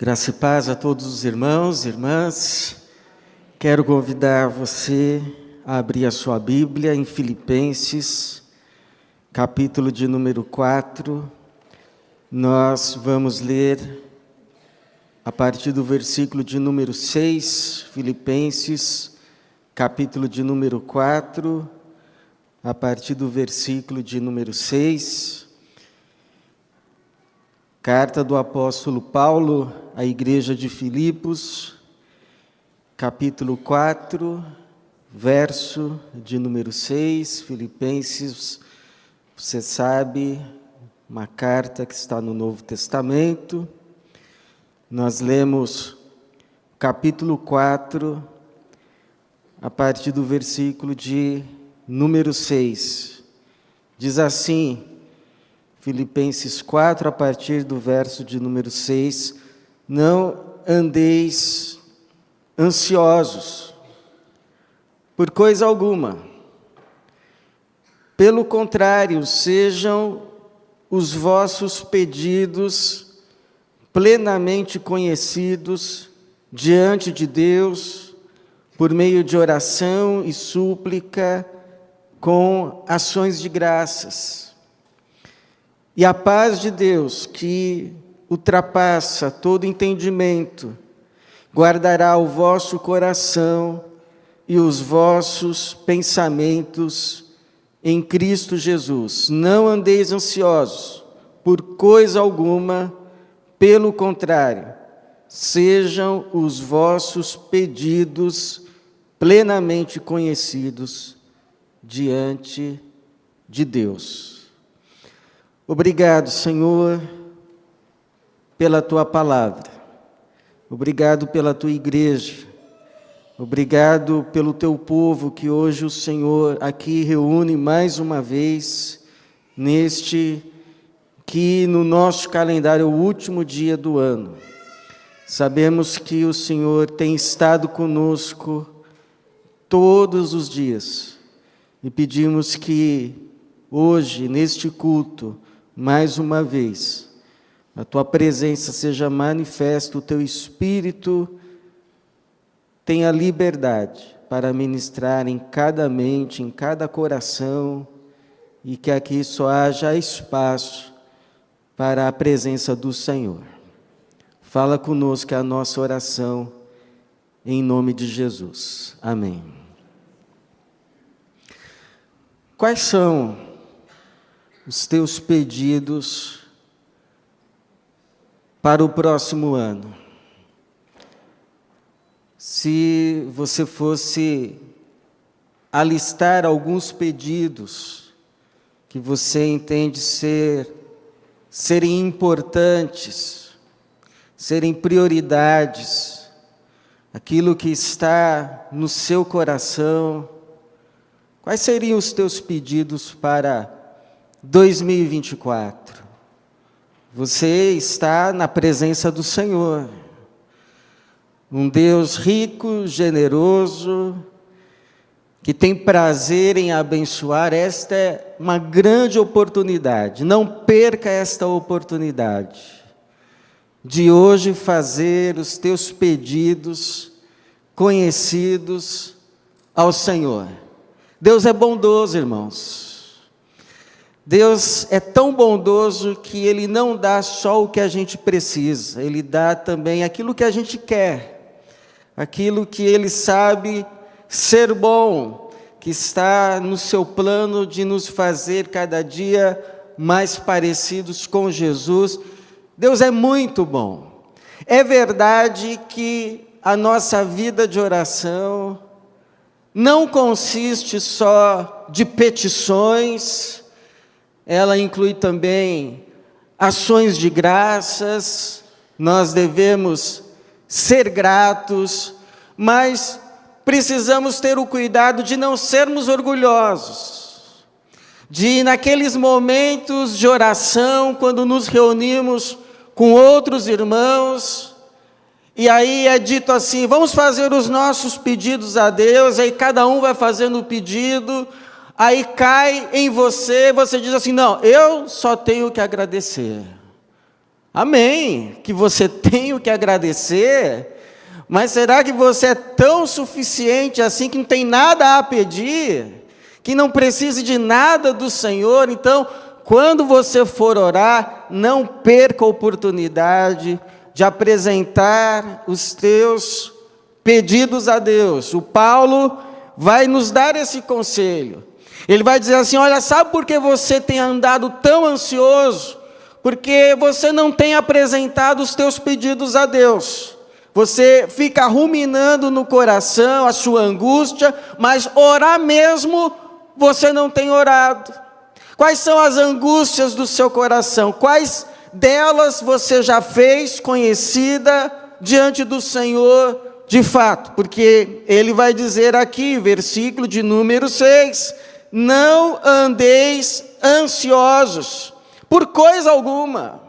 Graça e paz a todos os irmãos e irmãs. Quero convidar você a abrir a sua Bíblia em Filipenses, capítulo de número 4. Nós vamos ler a partir do versículo de número 6, Filipenses, capítulo de número 4, a partir do versículo de número 6. Carta do apóstolo Paulo à igreja de Filipos, capítulo 4, verso de número 6, Filipenses, você sabe, uma carta que está no Novo Testamento. Nós lemos capítulo 4, a partir do versículo de número 6. Diz assim, Filipenses 4, a partir do verso de número 6, não andeis ansiosos por coisa alguma. Pelo contrário, sejam os vossos pedidos plenamente conhecidos diante de Deus, por meio de oração e súplica, com ações de graças. E a paz de Deus, que ultrapassa todo entendimento, guardará o vosso coração e os vossos pensamentos em Cristo Jesus. Não andeis ansiosos por coisa alguma, pelo contrário, sejam os vossos pedidos plenamente conhecidos diante de Deus. Obrigado, Senhor, pela Tua palavra. Obrigado pela Tua igreja. Obrigado pelo Teu povo que hoje o Senhor aqui reúne mais uma vez, que no nosso calendário é o último dia do ano. Sabemos que o Senhor tem estado conosco todos os dias e pedimos que hoje, neste culto, mais uma vez, a Tua presença seja manifesta, o Teu Espírito tenha liberdade para ministrar em cada mente, em cada coração, e que aqui só haja espaço para a presença do Senhor. Fala conosco, é a nossa oração, em nome de Jesus. Amém. Quais são os teus pedidos para o próximo ano? Se você fosse alistar alguns pedidos que você entende serem importantes, serem prioridades, aquilo que está no seu coração, quais seriam os teus pedidos para 2024? Você está na presença do Senhor, um Deus rico, generoso, que tem prazer em abençoar. Esta é uma grande oportunidade. Não perca esta oportunidade de hoje fazer os teus pedidos conhecidos ao Senhor. Deus é bondoso, irmãos. Deus é tão bondoso que Ele não dá só o que a gente precisa, Ele dá também aquilo que a gente quer, aquilo que Ele sabe ser bom, que está no seu plano de nos fazer cada dia mais parecidos com Jesus. Deus é muito bom. É verdade que a nossa vida de oração não consiste só de petições, ela inclui também ações de graças. Nós devemos ser gratos, mas precisamos ter o cuidado de não sermos orgulhosos, de naqueles momentos de oração, quando nos reunimos com outros irmãos, e aí é dito assim, vamos fazer os nossos pedidos a Deus, aí cada um vai fazendo o pedido, aí cai em você, você diz assim, não, eu só tenho que agradecer. Amém, que você tem o que agradecer, mas será que você é tão suficiente assim que não tem nada a pedir, que não precise de nada do Senhor? Então, quando você for orar, não perca a oportunidade de apresentar os teus pedidos a Deus. O Paulo vai nos dar esse conselho. Ele vai dizer assim: olha, sabe por que você tem andado tão ansioso? Porque você não tem apresentado os teus pedidos a Deus. Você fica ruminando no coração a sua angústia, mas orar mesmo, você não tem orado. Quais são as angústias do seu coração? Quais delas você já fez conhecida diante do Senhor de fato? Porque ele vai dizer aqui, versículo de número 6, não andeis ansiosos por coisa alguma.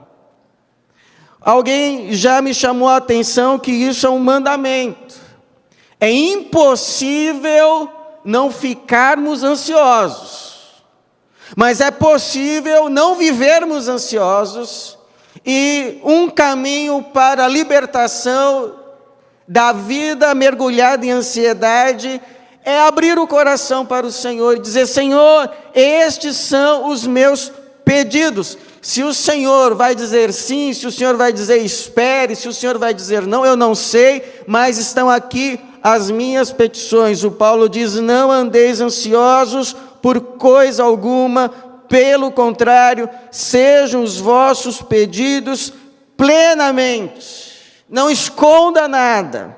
Alguém já me chamou a atenção que isso é um mandamento. É impossível não ficarmos ansiosos, mas é possível não vivermos ansiosos, e um caminho para a libertação da vida mergulhada em ansiedade é abrir o coração para o Senhor e dizer: Senhor, estes são os meus pedidos. Se o Senhor vai dizer sim, se o Senhor vai dizer espere, se o Senhor vai dizer não, eu não sei, mas estão aqui as minhas petições. O Paulo diz: não andeis ansiosos por coisa alguma, pelo contrário, sejam os vossos pedidos plenamente, não esconda nada,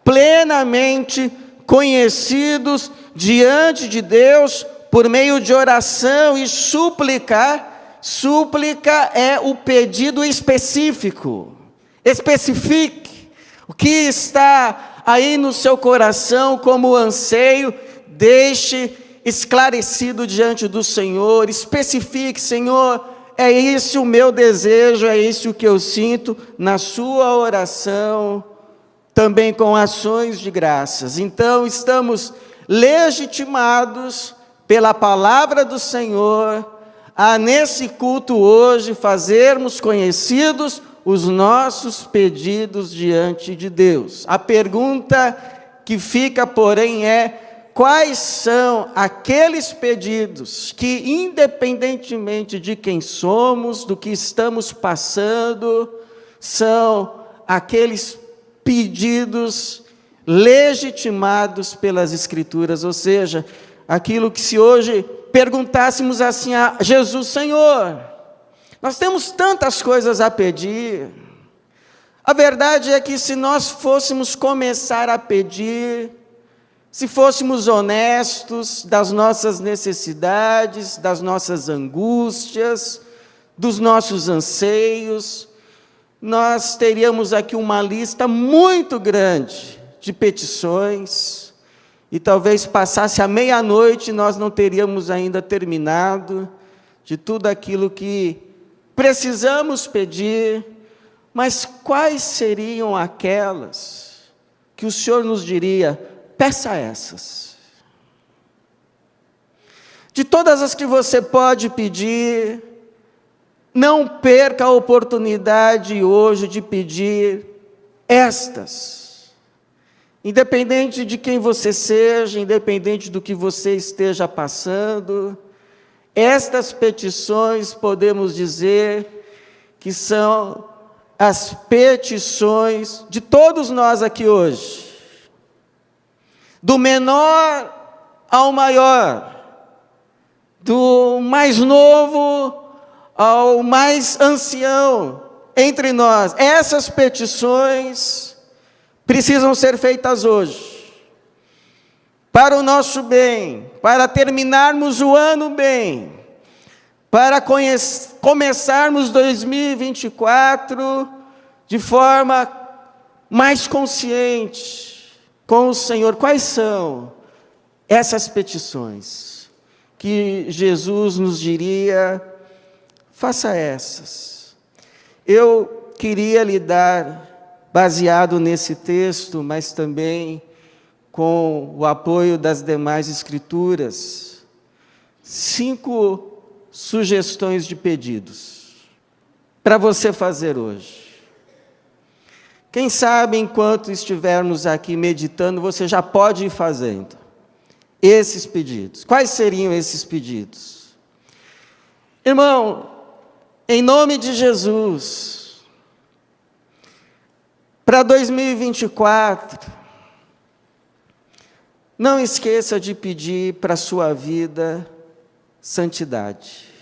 plenamente conhecidos diante de Deus por meio de oração e súplica. Súplica é o pedido específico. Especifique o que está aí no seu coração como anseio, deixe esclarecido diante do Senhor. Especifique: Senhor, é esse o meu desejo, é esse o que eu sinto, na sua oração, também com ações de graças. Então, estamos legitimados pela palavra do Senhor a, nesse culto hoje, fazermos conhecidos os nossos pedidos diante de Deus. A pergunta que fica, porém, é: quais são aqueles pedidos que, independentemente de quem somos, do que estamos passando, são aqueles pedidos legitimados pelas Escrituras? Ou seja, aquilo que, se hoje perguntássemos assim a Jesus: Senhor, nós temos tantas coisas a pedir. A verdade é que, se nós fôssemos começar a pedir, se fôssemos honestos das nossas necessidades, das nossas angústias, dos nossos anseios, nós teríamos aqui uma lista muito grande de petições, e talvez passasse a meia-noite e nós não teríamos ainda terminado de tudo aquilo que precisamos pedir. Mas quais seriam aquelas que o Senhor nos diria: peça essas? De todas as que você pode pedir, não perca a oportunidade hoje de pedir estas. Independente de quem você seja, independente do que você esteja passando, estas petições, podemos dizer que são as petições de todos nós aqui hoje, do menor ao maior, do mais novo ao mais ancião entre nós. Essas petições precisam ser feitas hoje, para o nosso bem, para terminarmos o ano bem, para começarmos 2024 de forma mais consciente com o Senhor. Quais são essas petições que Jesus nos diria: faça essas? Eu queria lhe dar, baseado nesse texto, mas também com o apoio das demais Escrituras, 5 sugestões de pedidos. para você fazer hoje? Quem sabe, enquanto estivermos aqui meditando, você já pode ir fazendo esses pedidos. Quais seriam esses pedidos? Irmão, em nome de Jesus, para 2024, não esqueça de pedir para a sua vida santidade.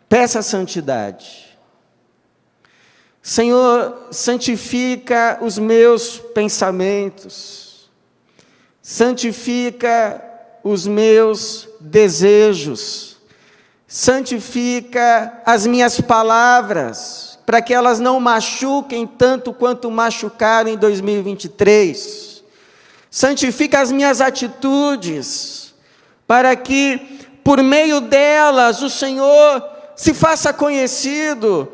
Peça santidade. Senhor, santifica os meus pensamentos, santifica os meus desejos, santifica as minhas palavras, para que elas não machuquem tanto quanto machucaram em 2023. Santifica as minhas atitudes, para que por meio delas o Senhor se faça conhecido,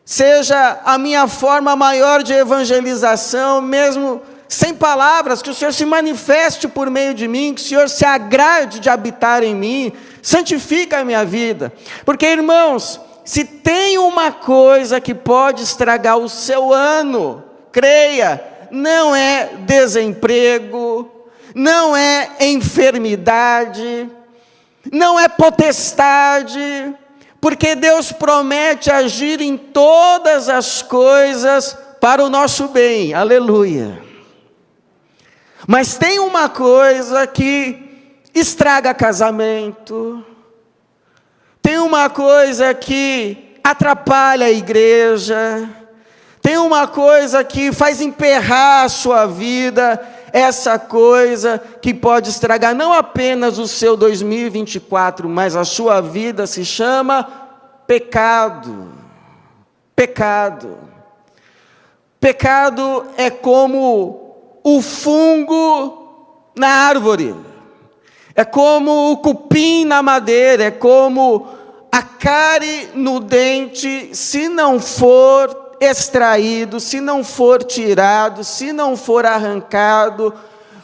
seja a minha forma maior de evangelização, mesmo sem palavras, que o Senhor se manifeste por meio de mim, que o Senhor se agrade de habitar em mim. Santifica a minha vida, porque, irmãos, se tem uma coisa que pode estragar o seu ano, creia, não é desemprego, não é enfermidade, não é potestade, porque Deus promete agir em todas as coisas para o nosso bem, aleluia. Mas tem uma coisa que estraga casamento, tem uma coisa que atrapalha a igreja, tem uma coisa que faz emperrar a sua vida, essa coisa que pode estragar não apenas o seu 2024, mas a sua vida, se chama pecado. Pecado. Pecado é como o fungo na árvore, é como o cupim na madeira, é como a cárie no dente. Se não for extraído, se não for tirado, se não for arrancado,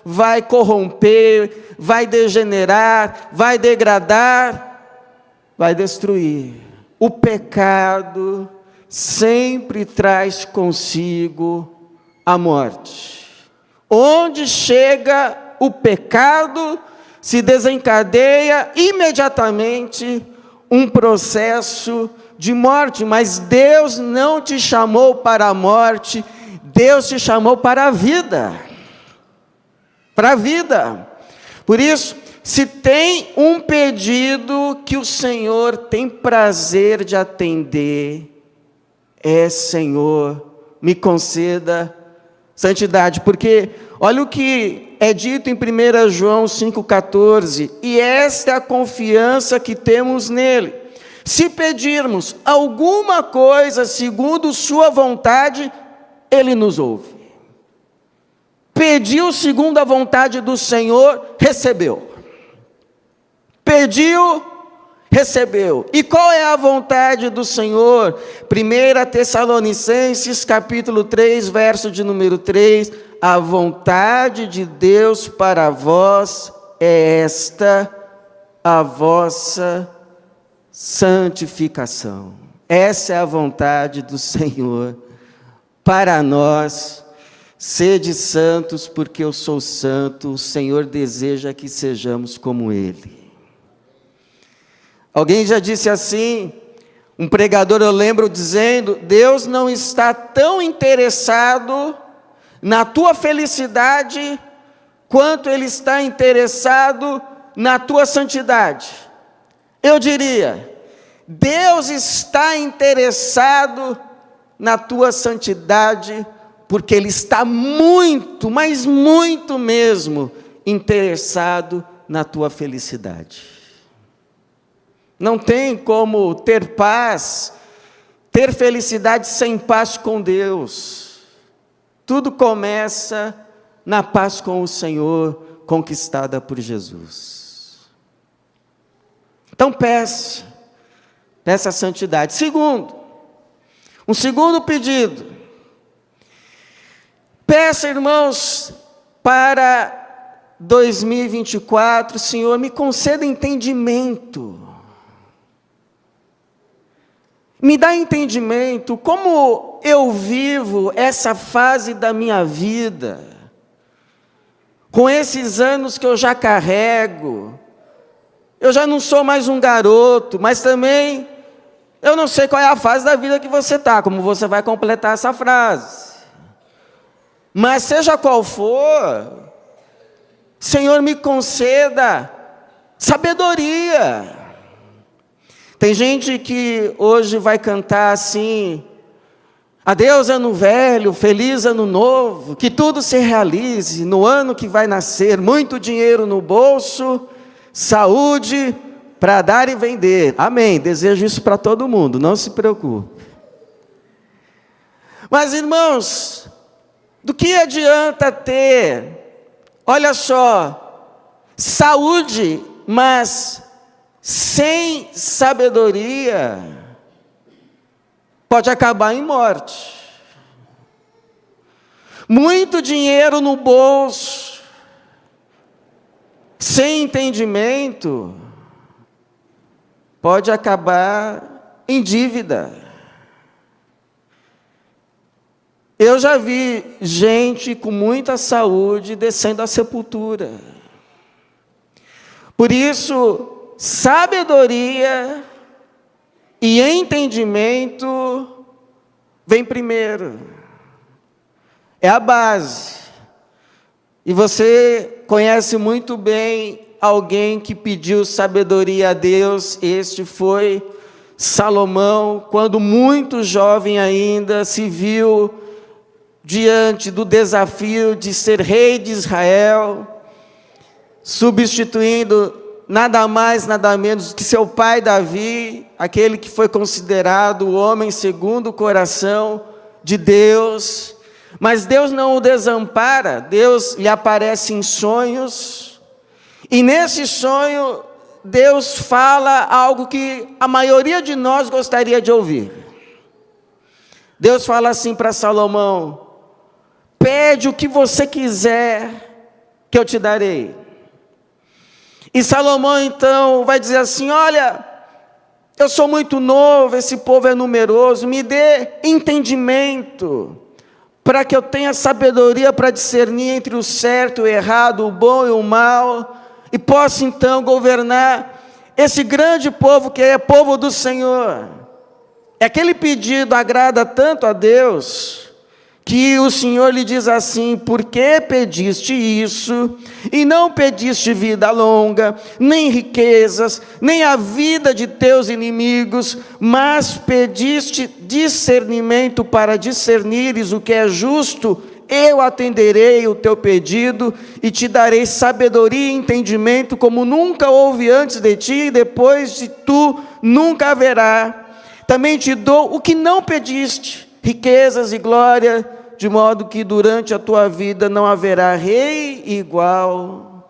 vai corromper, vai degenerar, vai degradar, vai destruir. O pecado sempre traz consigo a morte. Onde chega o pecado, se desencadeia imediatamente um processo de morte. Mas Deus não te chamou para a morte, Deus te chamou para a vida. Para a vida. Por isso, se tem um pedido que o Senhor tem prazer de atender, é: Senhor, me conceda santidade. Porque olha o que é dito em 1 João 5,14, e esta é a confiança que temos nele: se pedirmos alguma coisa segundo sua vontade, ele nos ouve. Pediu segundo a vontade do Senhor, recebeu. Pediu, recebeu. E qual é a vontade do Senhor? 1 Tessalonicenses capítulo 3, verso de número 3, a vontade de Deus para vós é esta, a vossa santificação. Essa é a vontade do Senhor para nós. Sede santos, porque eu sou santo. O Senhor deseja que sejamos como Ele. Alguém já disse assim, um pregador, eu lembro, dizendo: Deus não está tão interessado na tua felicidade quanto Ele está interessado na tua santidade. Eu diria: Deus está interessado na tua santidade, porque Ele está muito, mas muito mesmo, interessado na tua felicidade. Não tem como ter paz, ter felicidade sem paz com Deus. Tudo começa na paz com o Senhor, conquistada por Jesus. Então peça a santidade. Um segundo pedido. Peça, irmãos, para 2024, Senhor, me conceda entendimento. Me dá entendimento como eu vivo essa fase da minha vida, com esses anos que eu já carrego. Eu já não sou mais um garoto, mas também eu não sei qual é a fase da vida que você está, como você vai completar essa frase. Mas seja qual for, Senhor, me conceda sabedoria. Tem gente que hoje vai cantar assim: adeus ano velho, feliz ano novo, que tudo se realize no ano que vai nascer, muito dinheiro no bolso, saúde para dar e vender. Amém, desejo isso para todo mundo, não se preocupe. Mas irmãos, do que adianta ter, olha só, saúde, mas sem sabedoria, pode acabar em morte. Muito dinheiro no bolso, sem entendimento, pode acabar em dívida. Eu já vi gente com muita saúde descendo à sepultura. Por isso, sabedoria e entendimento vem primeiro. É a base. E você conhece muito bem alguém que pediu sabedoria a Deus. Este foi Salomão, quando muito jovem ainda, se viu diante do desafio de ser rei de Israel, substituindo nada mais, nada menos que seu pai Davi, aquele que foi considerado o homem segundo o coração de Deus. Mas Deus não o desampara, Deus lhe aparece em sonhos, e nesse sonho Deus fala algo que a maioria de nós gostaria de ouvir. Deus fala assim para Salomão: pede o que você quiser, que eu te darei. E Salomão então vai dizer assim: olha, eu sou muito novo, esse povo é numeroso, me dê entendimento, para que eu tenha sabedoria para discernir entre o certo e o errado, o bom e o mal, e possa então governar esse grande povo que é povo do Senhor. Aquele pedido agrada tanto a Deus, que o Senhor lhe diz assim: por que pediste isso, e não pediste vida longa, nem riquezas, nem a vida de teus inimigos, mas pediste discernimento para discernires o que é justo? Eu atenderei o teu pedido, e te darei sabedoria e entendimento, como nunca houve antes de ti, e depois de tu nunca haverá. Também te dou o que não pediste, riquezas e glória, de modo que durante a tua vida não haverá rei igual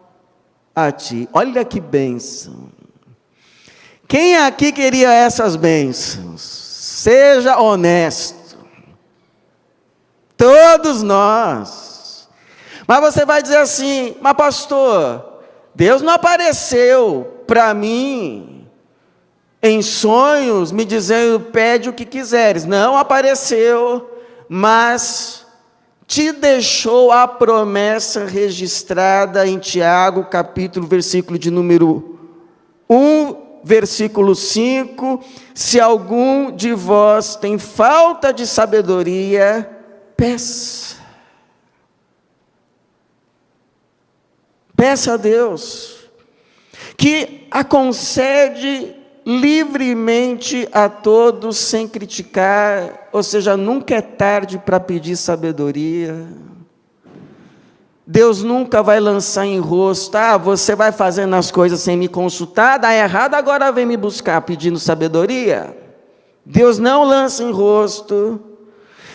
a ti. Olha que bênção. Quem aqui queria essas bênçãos? Seja honesto. Todos nós. Mas você vai dizer assim: mas pastor, Deus não apareceu para mim em sonhos me dizendo pede o que quiseres. Não apareceu, mas te deixou a promessa registrada em Tiago, capítulo, versículo de número 1, versículo 5, se algum de vós tem falta de sabedoria, peça. Peça a Deus, que a concede livremente a todos, sem criticar, ou seja, nunca é tarde para pedir sabedoria. Deus nunca vai lançar em rosto: você vai fazendo as coisas sem me consultar, dá errado, agora vem me buscar pedindo sabedoria. Deus não lança em rosto,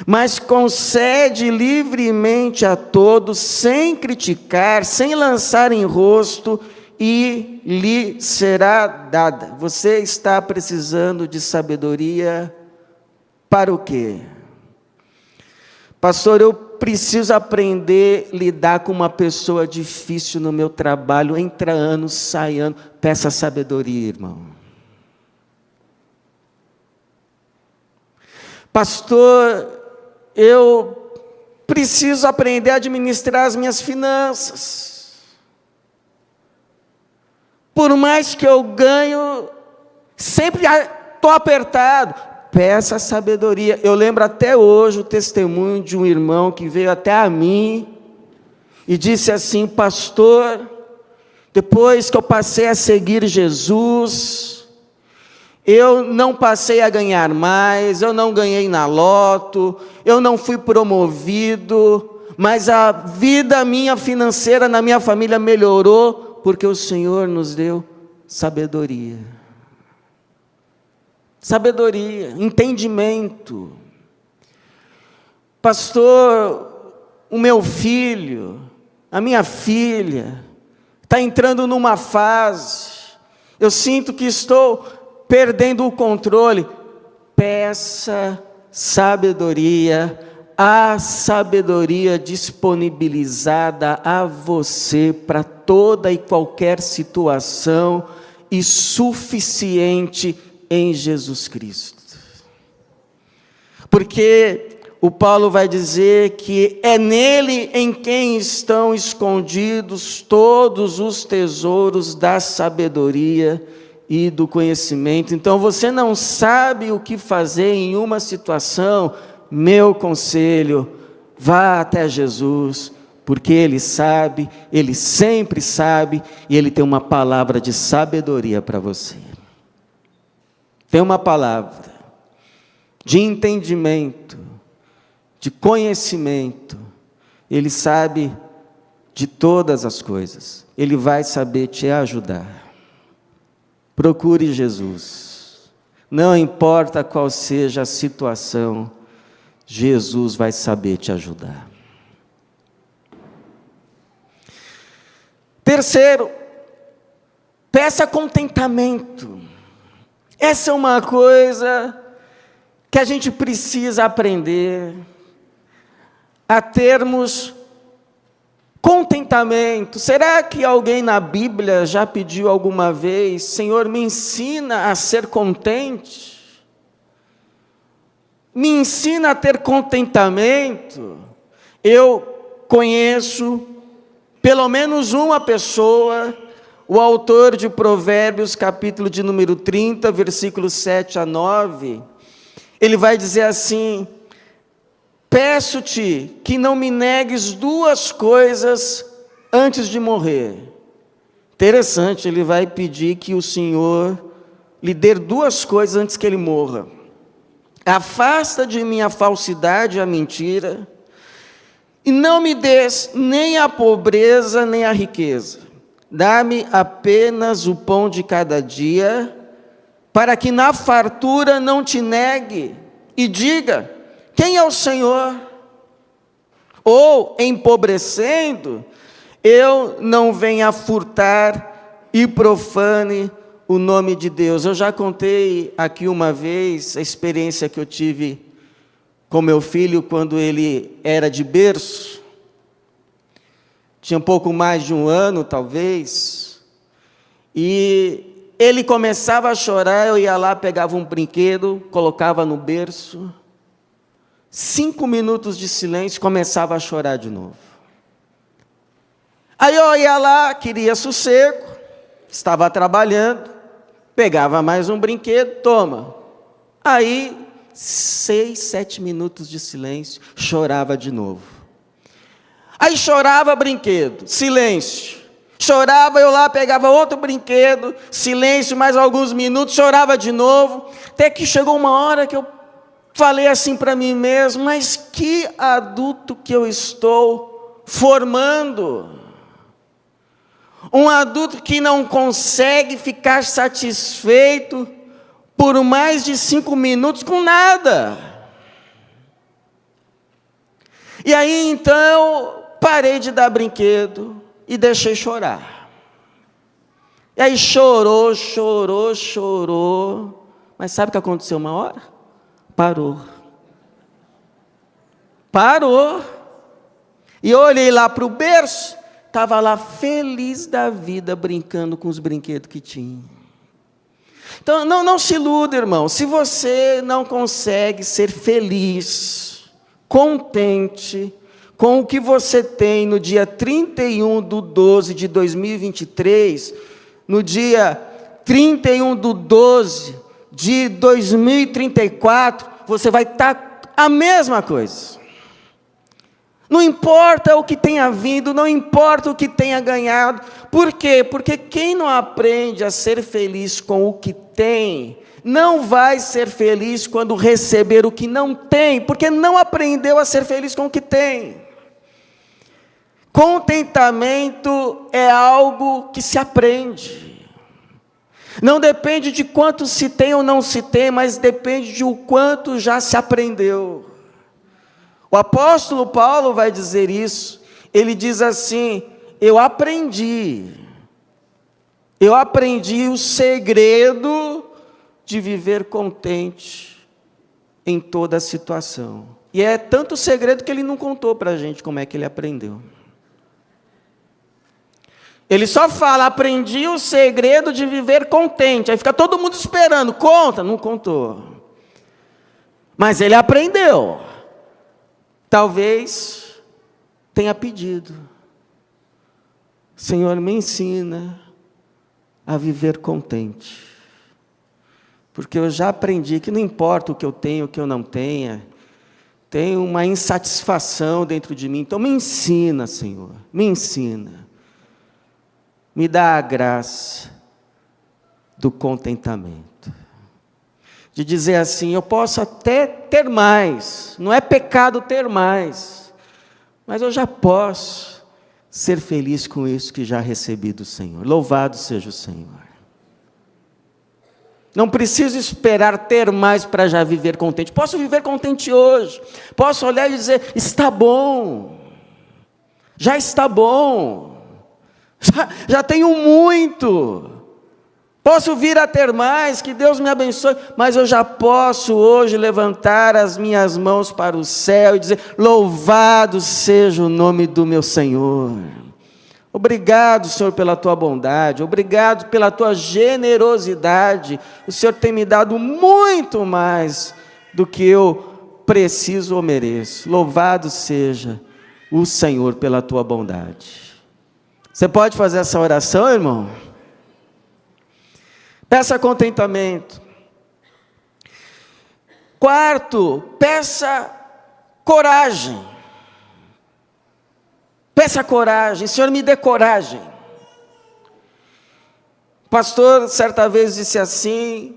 mas concede livremente a todos, sem criticar, sem lançar em rosto, e lhe será dada. Você está precisando de sabedoria para o quê? Pastor, eu preciso aprender a lidar com uma pessoa difícil no meu trabalho, entra ano, sai ano. Peça sabedoria, irmão. Pastor, eu preciso aprender a administrar as minhas finanças. Por mais que eu ganho, sempre estou apertado. Peça sabedoria. Eu lembro até hoje o testemunho de um irmão que veio até a mim e disse assim: pastor, depois que eu passei a seguir Jesus, eu não passei a ganhar mais, eu não ganhei na loto, eu não fui promovido, mas a vida minha financeira na minha família melhorou, porque o Senhor nos deu sabedoria. Sabedoria, entendimento. Pastor, o meu filho, a minha filha, está entrando numa fase, eu sinto que estou perdendo o controle. Peça sabedoria, a sabedoria disponibilizada a você para toda e qualquer situação e suficiente em Jesus Cristo. Porque o Paulo vai dizer que é nele em quem estão escondidos todos os tesouros da sabedoria e do conhecimento. Então você não sabe o que fazer em uma situação, meu conselho, vá até Jesus, porque Ele sabe, Ele sempre sabe, e Ele tem uma palavra de sabedoria para você. Tem uma palavra de entendimento, de conhecimento. Ele sabe de todas as coisas. Ele vai saber te ajudar. Procure Jesus. Não importa qual seja a situação, Jesus vai saber te ajudar. Terceiro, peça contentamento. Essa é uma coisa que a gente precisa aprender, a termos contentamento. Será que alguém na Bíblia já pediu alguma vez: Senhor, me ensina a ser contente? Me ensina a ter contentamento? Eu conheço pelo menos uma pessoa, o autor de Provérbios, capítulo de número 30, versículos 7 a 9, ele vai dizer assim: peço-te que não me negues duas coisas antes de morrer. Interessante, ele vai pedir que o Senhor lhe dê duas coisas antes que ele morra. Afasta de mim a falsidade e a mentira, e não me des nem a pobreza nem a riqueza. Dá-me apenas o pão de cada dia, para que na fartura não te negue e diga: quem é o Senhor? Ou, empobrecendo, eu não venha furtar e profane o nome de Deus. Eu já contei aqui uma vez a experiência que eu tive com meu filho quando ele era de berço. Tinha um pouco mais de um ano, talvez. E ele começava a chorar, eu ia lá, pegava um brinquedo, colocava no berço. 5 minutos de silêncio, começava a chorar de novo. Aí eu ia lá, queria sossego, estava trabalhando, pegava mais um brinquedo, toma. Aí, 6, 7 minutos de silêncio, chorava de novo. Aí chorava brinquedo, silêncio. Chorava, eu lá pegava outro brinquedo, silêncio, mais alguns minutos, chorava de novo. Até que chegou uma hora que eu falei assim para mim mesmo: mas que adulto que eu estou formando. Um adulto que não consegue ficar satisfeito por mais de 5 minutos com nada. E aí então, parei de dar brinquedo e deixei chorar. E aí chorou. Mas sabe o que aconteceu uma hora? Parou. E eu olhei lá para o berço, estava lá feliz da vida, brincando com os brinquedos que tinha. Então, não se iluda, irmão. Se você não consegue ser feliz, contente com o que você tem no dia 31/12/2023, no dia 31/12/2034, você vai estar a mesma coisa. Não importa o que tenha vindo, não importa o que tenha ganhado. Por quê? Porque quem não aprende a ser feliz com o que tem, não vai ser feliz quando receber o que não tem, porque não aprendeu a ser feliz com o que tem. Contentamento é algo que se aprende. Não depende de quanto se tem ou não se tem, mas depende de o quanto já se aprendeu. O apóstolo Paulo vai dizer isso. Ele diz assim: eu aprendi o segredo de viver contente em toda a situação. E é tanto segredo que ele não contou para a gente como é que ele aprendeu. Ele só fala: aprendi o segredo de viver contente. Aí fica todo mundo esperando. Conta? Não contou. Mas ele aprendeu. Talvez tenha pedido: Senhor, me ensina a viver contente. Porque eu já aprendi que não importa o que eu tenho, o que eu não tenha, tem uma insatisfação dentro de mim. Então me ensina, Senhor, me ensina. Me dá a graça do contentamento. De dizer assim: eu posso até ter mais, não é pecado ter mais, mas eu já posso ser feliz com isso que já recebi do Senhor. Louvado seja o Senhor. Não preciso esperar ter mais para já viver contente. Posso viver contente hoje. Posso olhar e dizer: está bom, já está bom, já tenho muito. Posso vir a ter mais, que Deus me abençoe, mas eu já posso hoje levantar as minhas mãos para o céu e dizer: louvado seja o nome do meu Senhor. Obrigado, Senhor, pela tua bondade, obrigado pela tua generosidade. O Senhor tem me dado muito mais do que eu preciso ou mereço. Louvado seja o Senhor pela tua bondade. Você pode fazer essa oração, irmão? Peça contentamento. Quarto, peça coragem. Peça coragem. Senhor, me dê coragem. O pastor certa vez disse assim,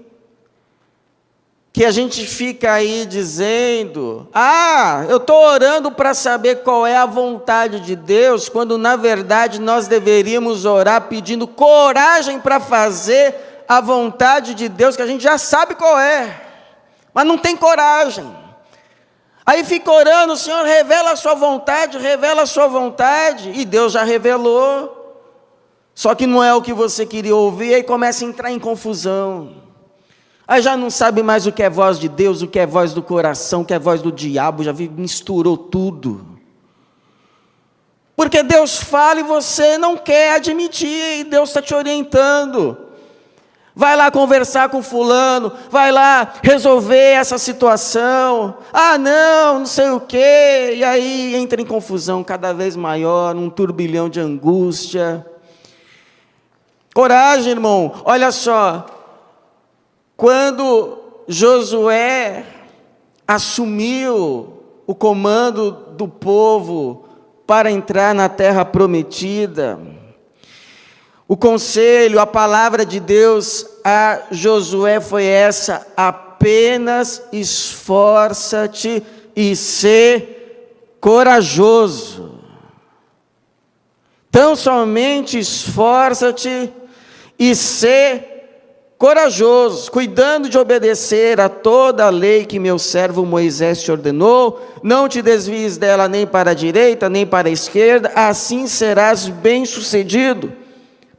que a gente fica aí dizendo: eu estou orando para saber qual é a vontade de Deus, quando na verdade nós deveríamos orar pedindo coragem para fazer a vontade de Deus, que a gente já sabe qual é, mas não tem coragem. Aí fica orando: Senhor, revela a sua vontade, e Deus já revelou, só que não é o que você queria ouvir, aí começa a entrar em confusão, aí já não sabe mais o que é voz de Deus, o que é voz do coração, o que é voz do diabo, já misturou tudo, porque Deus fala e você não quer admitir, e Deus está te orientando. Vai lá conversar com fulano, vai lá resolver essa situação. Não sei o quê. E aí entra em confusão cada vez maior, num turbilhão de angústia. Coragem, irmão. Olha só, quando Josué assumiu o comando do povo para entrar na terra prometida, o conselho, a palavra de Deus a Josué foi essa: apenas esforça-te e sê corajoso. Tão somente esforça-te e sê corajoso, cuidando de obedecer a toda a lei que meu servo Moisés te ordenou. Não te desvies dela nem para a direita, nem para a esquerda, assim serás bem-sucedido.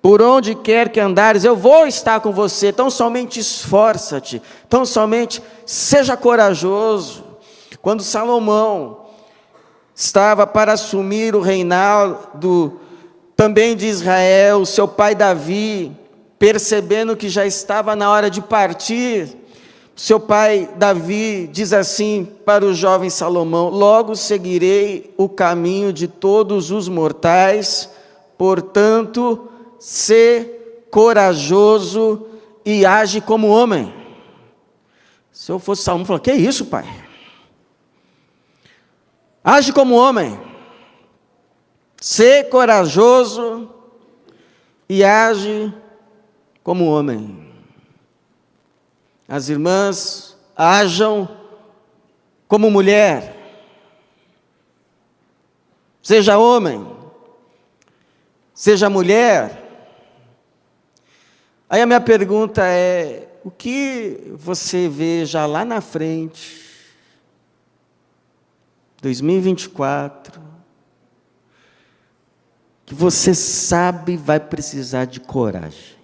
Por onde quer que andares, eu vou estar com você. Tão somente esforça-te, tão somente seja corajoso. Quando Salomão estava para assumir o reinado também de Israel, seu pai Davi percebendo que já estava na hora de partir, seu pai Davi diz assim para o jovem Salomão: logo seguirei o caminho de todos os mortais, portanto, sê corajoso e age como homem. Se eu fosse Salomão, eu falaria: que isso, pai? Age como homem, sê corajoso e age como homem. As irmãs, ajam como mulher, seja homem, seja mulher. Aí a minha pergunta é: o que você vê já lá na frente, 2024, que você sabe vai precisar de coragem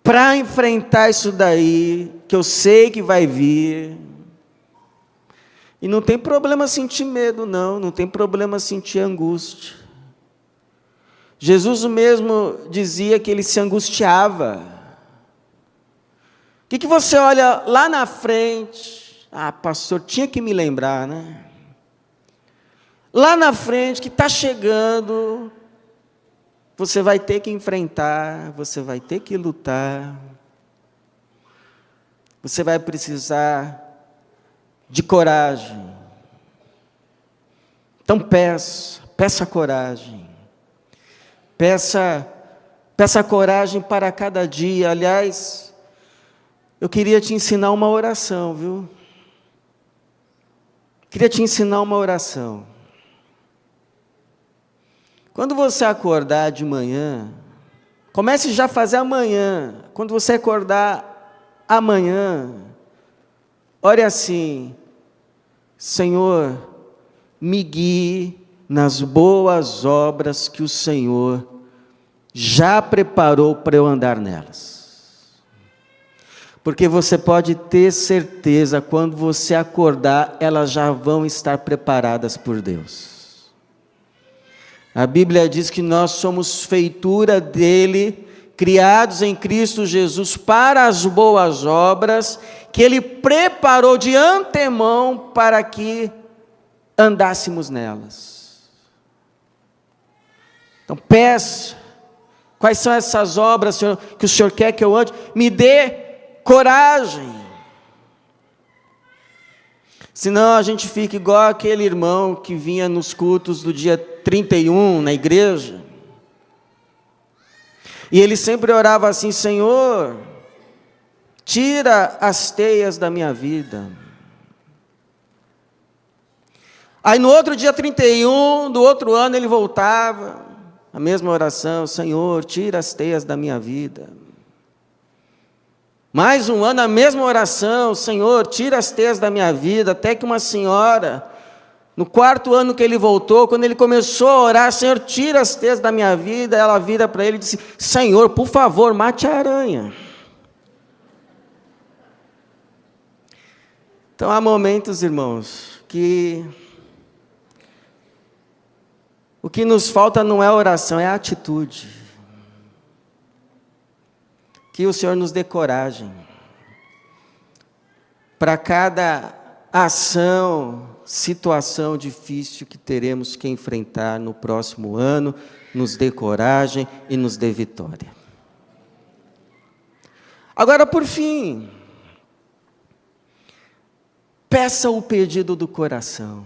para enfrentar isso daí, que eu sei que vai vir? E não tem problema sentir medo, não tem problema sentir angústia. Jesus mesmo dizia que ele se angustiava. O que você olha lá na frente? Ah, pastor, tinha que me lembrar, né? Lá na frente, que está chegando, você vai ter que enfrentar, você vai ter que lutar, você vai precisar de coragem. Então peça coragem, peça coragem para cada dia. Aliás, eu queria te ensinar uma oração, viu? Queria te ensinar uma oração. Quando você acordar de manhã, comece já a fazer amanhã. Quando você acordar amanhã, ore assim: Senhor, me guie nas boas obras que o Senhor já preparou para eu andar nelas. Porque você pode ter certeza, quando você acordar, elas já vão estar preparadas por Deus. A Bíblia diz que nós somos feitura dele, criados em Cristo Jesus para as boas obras, que ele preparou de antemão para que andássemos nelas. Então peça: quais são essas obras, Senhor, que o Senhor quer que eu ande? Me dê coragem. Senão a gente fica igual aquele irmão que vinha nos cultos do dia 31 na igreja, e ele sempre orava assim: Senhor, tira as teias da minha vida. Aí no outro dia 31 do outro ano ele voltava, a mesma oração: Senhor, tira as teias da minha vida. Mais um ano, a mesma oração: Senhor, tira as teias da minha vida. Até que uma senhora, no 4º ano que ele voltou, quando ele começou a orar: Senhor, tira as teias da minha vida, ela vira para ele e disse: Senhor, por favor, mate a aranha. Então há momentos, irmãos, que o que nos falta não é oração, é atitude. Que o Senhor nos dê coragem para cada ação, situação difícil que teremos que enfrentar no próximo ano, nos dê coragem e nos dê vitória. Agora, por fim, peça o pedido do coração.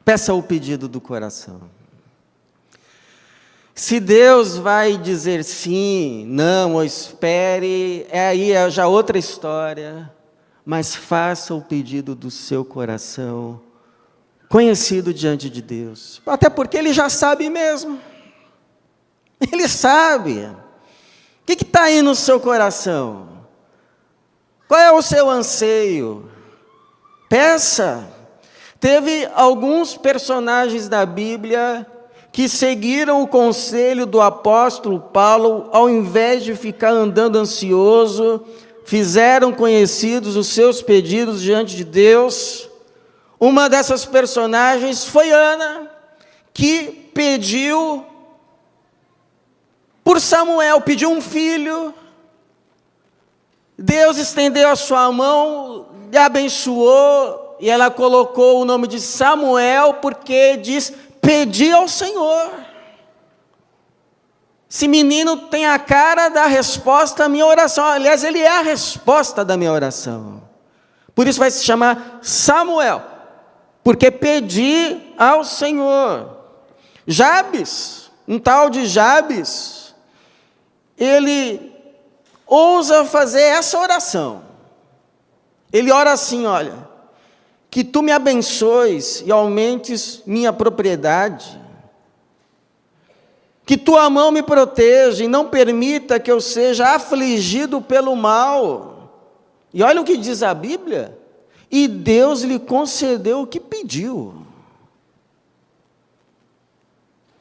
Peça o pedido do coração. Se Deus vai dizer sim, não, ou espere, aí é já outra história. Mas faça o pedido do seu coração, conhecido diante de Deus. Até porque Ele já sabe mesmo. Ele sabe. O que está aí no seu coração? Qual é o seu anseio? Peça. Teve alguns personagens da Bíblia que seguiram o conselho do apóstolo Paulo, ao invés de ficar andando ansioso, fizeram conhecidos os seus pedidos diante de Deus. Uma dessas personagens foi Ana, que pediu por Samuel, pediu um filho. Deus estendeu a sua mão, lhe abençoou, e ela colocou o nome de Samuel, porque diz, pedi ao Senhor. Esse menino tem a cara da resposta à minha oração. Aliás, ele é a resposta da minha oração. Por isso vai se chamar Samuel, porque pedi ao Senhor. Jabes, um tal de Jabes, ele ousa fazer essa oração. Ele ora assim, olha, que tu me abençoes e aumentes minha propriedade, que tua mão me proteja e não permita que eu seja afligido pelo mal. E olha o que diz a Bíblia, e Deus lhe concedeu o que pediu.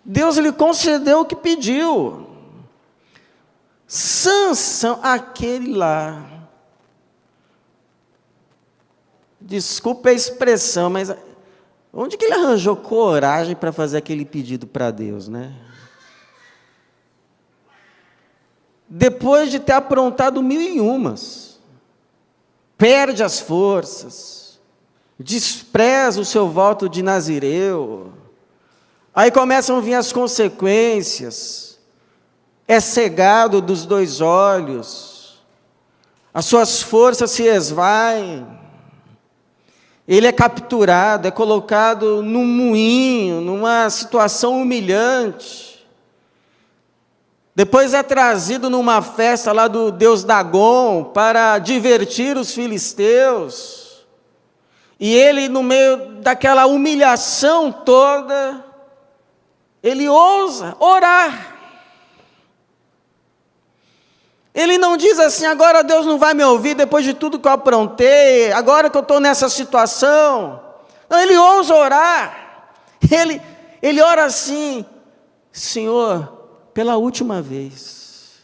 Deus lhe concedeu o que pediu. Sansão, aquele lá, desculpa a expressão, mas onde que ele arranjou coragem para fazer aquele pedido para Deus, né? Depois de ter aprontado 1001, perde as forças, despreza o seu voto de nazireu, aí começam a vir as consequências, é cegado dos 2 olhos, as suas forças se esvaem, ele é capturado, é colocado num moinho, numa situação humilhante, depois é trazido numa festa lá do deus Dagom, para divertir os filisteus, e ele no meio daquela humilhação toda, ele ousa orar. Ele não diz assim, agora Deus não vai me ouvir depois de tudo que eu aprontei, agora que eu estou nessa situação. Não, ele ousa orar. Ele ora assim, Senhor, pela última vez,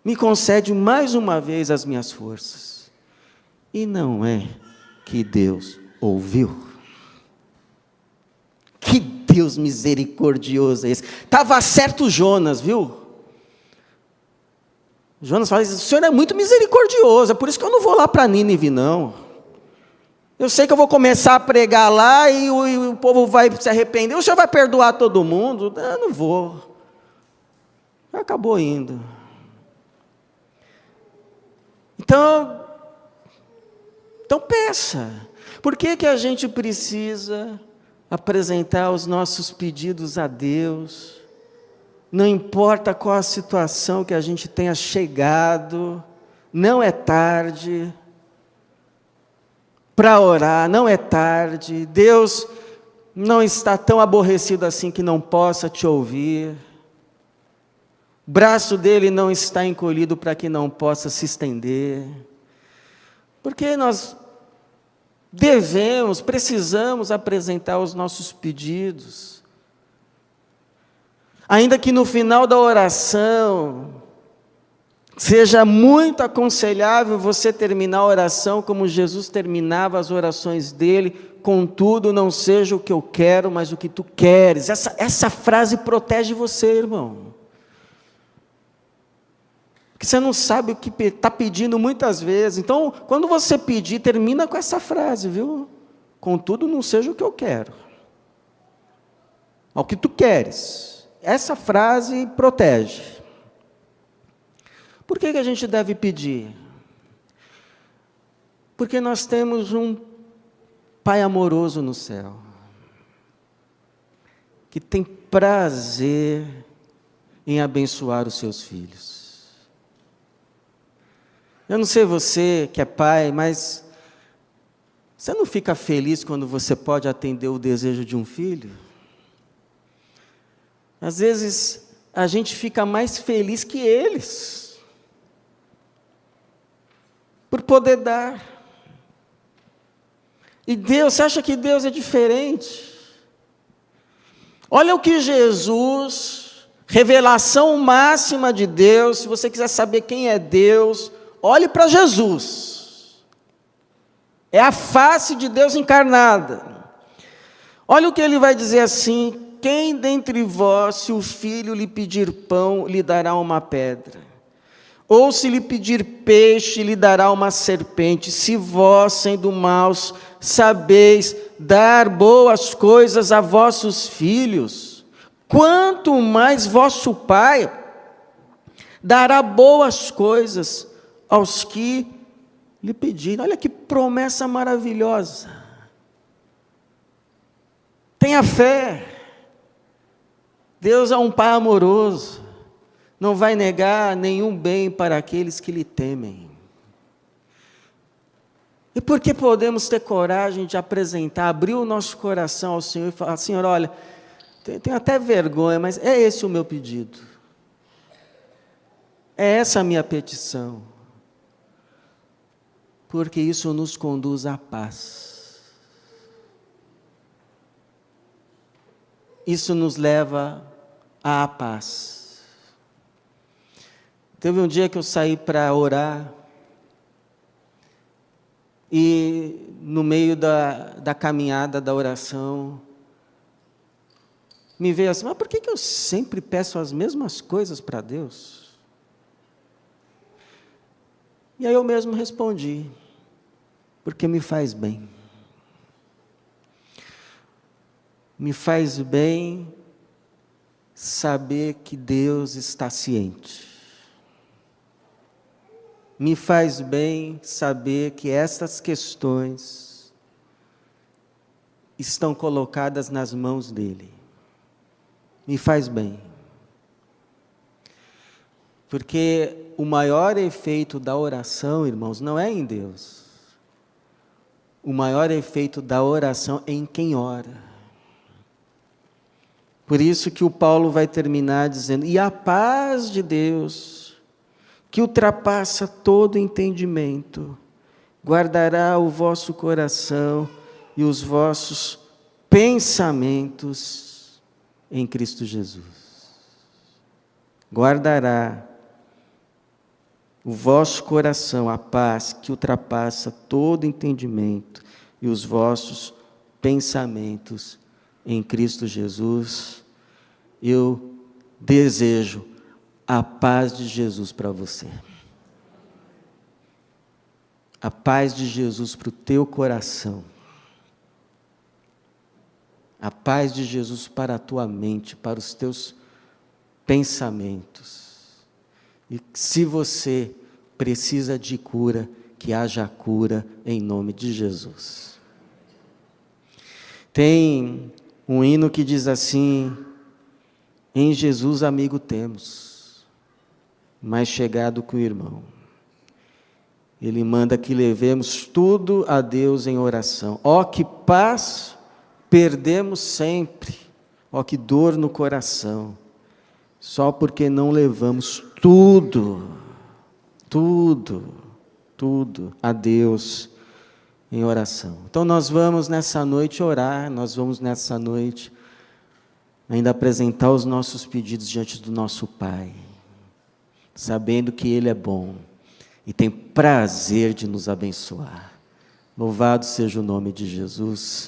me concede mais uma vez as minhas forças. E não é que Deus ouviu. Que Deus misericordioso é esse. Estava certo Jonas, viu? Jonas fala, o Senhor é muito misericordioso, é por isso que eu não vou lá para Nínive, não. Eu sei que eu vou começar a pregar lá e o povo vai se arrepender, o Senhor vai perdoar todo mundo? Eu não vou. Acabou indo. Então peça. Por que a gente precisa apresentar os nossos pedidos a Deus? Não importa qual a situação que a gente tenha chegado, não é tarde para orar, não é tarde. Deus não está tão aborrecido assim que não possa te ouvir. O braço dele não está encolhido para que não possa se estender. Porque nós precisamos apresentar os nossos pedidos. Ainda que no final da oração, seja muito aconselhável você terminar a oração como Jesus terminava as orações dele, contudo não seja o que eu quero, mas o que tu queres. Essa frase protege você, irmão. Porque você não sabe o que está pedindo muitas vezes. Então, quando você pedir, termina com essa frase, viu? Contudo não seja o que eu quero, ao que tu queres. Essa frase protege. Por que a gente deve pedir? Porque nós temos um Pai amoroso no céu, que tem prazer em abençoar os seus filhos. Eu não sei você que é pai, mas você não fica feliz quando você pode atender o desejo de um filho? Às vezes, a gente fica mais feliz que eles, por poder dar. E Deus, você acha que Deus é diferente? Olha o que Jesus, revelação máxima de Deus, se você quiser saber quem é Deus, olhe para Jesus. É a face de Deus encarnada. Olha o que ele vai dizer assim, quem dentre vós, se o filho lhe pedir pão, lhe dará uma pedra? Ou se lhe pedir peixe, lhe dará uma serpente? Se vós, sendo maus, sabeis dar boas coisas a vossos filhos, quanto mais vosso Pai dará boas coisas aos que lhe pedirem. Olha que promessa maravilhosa. Tenha fé. Deus é um Pai amoroso. Não vai negar nenhum bem para aqueles que lhe temem. E por que podemos ter coragem de apresentar, abrir o nosso coração ao Senhor e falar: Senhor, olha, tenho até vergonha, mas é esse o meu pedido. É essa a minha petição. Porque isso nos conduz à paz. Isso nos leva à paz. Teve um dia que eu saí para orar, e no meio da caminhada, da oração, me veio assim: mas por que eu sempre peço as mesmas coisas para Deus? E aí eu mesmo respondi: porque me faz bem. Me faz bem saber que Deus está ciente. Me faz bem saber que estas questões estão colocadas nas mãos dEle. Me faz bem. Porque o maior efeito da oração, irmãos, não é em Deus. O maior efeito da oração é em quem ora. Por isso que o Paulo vai terminar dizendo: e a paz de Deus, que ultrapassa todo entendimento, guardará o vosso coração e os vossos pensamentos em Cristo Jesus. Guardará o vosso coração, a paz que ultrapassa todo entendimento e os vossos pensamentos em Cristo Jesus. Eu desejo a paz de Jesus para você. A paz de Jesus para o teu coração. A paz de Jesus para a tua mente, para os teus pensamentos. E se você precisa de cura, que haja cura em nome de Jesus. Tem um hino que diz assim: em Jesus amigo temos, mais chegado que o irmão. Ele manda que levemos tudo a Deus em oração. Ó que paz perdemos sempre, ó que dor no coração, só porque não levamos tudo a Deus em oração. Então nós vamos nessa noite orar, nós vamos nessa noite ainda apresentar os nossos pedidos diante do nosso Pai, sabendo que Ele é bom e tem prazer de nos abençoar. Louvado seja o nome de Jesus.